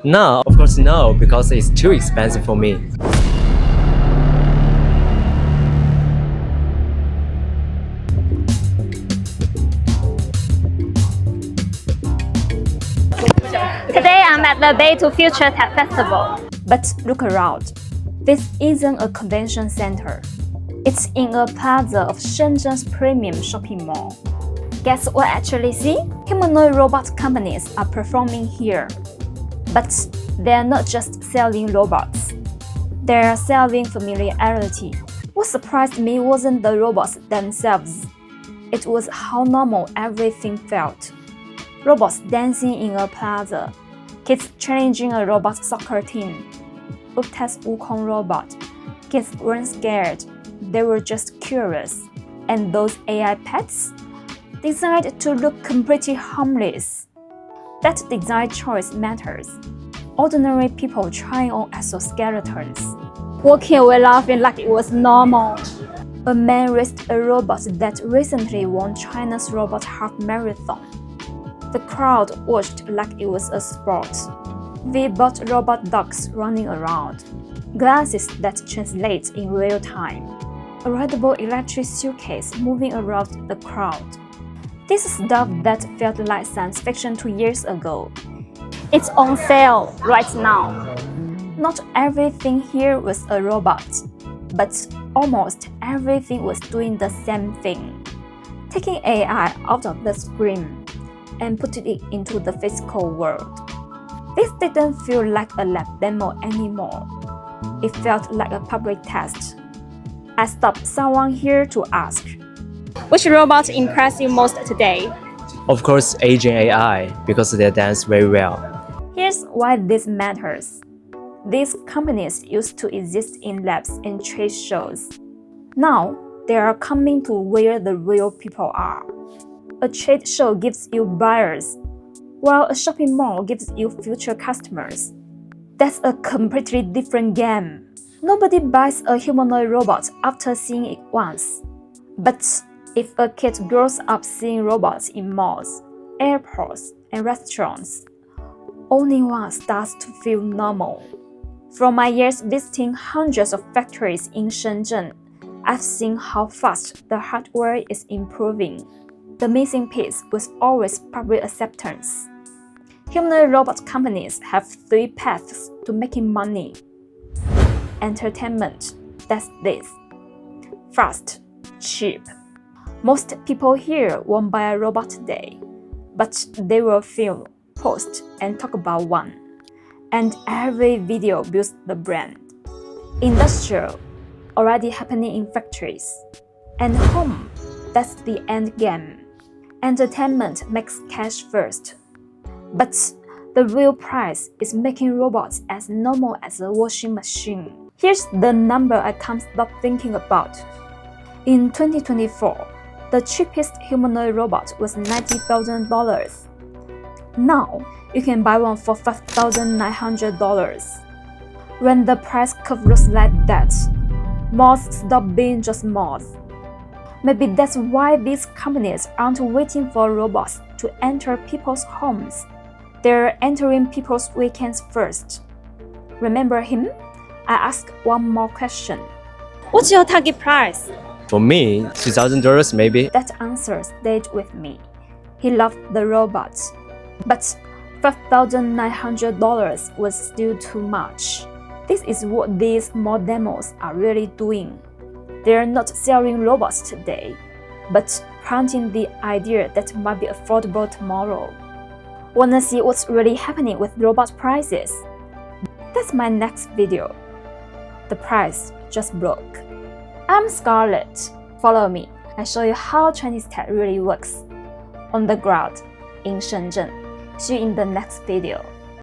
No, of course no, because it's too expensive for me. Today I'm at the Day to Future Tech Festival. But look around. This isn't a convention center. It's in a plaza of Shenzhen's premium shopping mall. Guess what I actually see? Humanoid robot companies are performing here. But they're not just selling robots. They're selling familiarity. What surprised me wasn't the robots themselves. It was how normal everything felt. Robots dancing in a plaza. Kids challenging a robot soccer team. Test Wukong robot. Kids weren't scared. They were just curious. And those AI pets? Designed to look completely harmless. That design choice matters. Ordinary people trying on exoskeletons. Walking away laughing like it was normal. A man raced a robot that recently won China's robot half marathon. The crowd watched like it was a sport. We bought robot dogs running around, glasses that translate in real time, a rideable electric suitcase moving around the crowd. This is stuff that felt like science fiction 2 years ago. It's on sale right now. Not everything here was a robot, but almost everything was doing the same thing. Taking AI out of the screen and putting it into the physical world. This didn't feel like a lab demo anymore. It felt like a public test. I stopped someone here to ask, Which robot impressed you most today? Of course, aging AI, because they dance very well. Here's why this matters. These companies used to exist in labs and trade shows. Now, they are coming to where the real people are. A trade show gives you buyers, while a shopping mall gives you future customers. That's a completely different game. Nobody buys a humanoid robot after seeing it once. But if a kid grows up seeing robots in malls, airports, and restaurants, owning one starts to feel normal. From my years visiting hundreds of factories in Shenzhen, I've seen how fast the hardware is improving. The missing piece was always public acceptance. Humanoid robot companies have 3 paths to making money. Entertainment, that's this. Fast, cheap. Most people here won't buy a robot today, but they will film, post, and talk about one. And every video builds the brand. Industrial, already happening in factories. And home, that's the end game. Entertainment makes cash first. But the real price is making robots as normal as a washing machine. Here's the number I can't stop thinking about. In 2024, the cheapest humanoid robot was $90,000. Now, you can buy one for $5,900. When the price curve looks like that, malls stop being just malls. Maybe that's why these companies aren't waiting for robots to enter people's homes. They're entering people's weekends first. Remember him? I asked one more question. What's your target price? For me, $2,000 maybe. That answer stayed with me. He loved the robots. But $5,900 was still too much. This is what these small demos are really doing. They're not selling robots today, but planting the idea that might be affordable tomorrow. Wanna see what's really happening with robot prices? That's my next video. The price just broke. I'm Scarlett. Follow me. I show you how Chinese tech really works on the ground in Shenzhen. See you in the next video.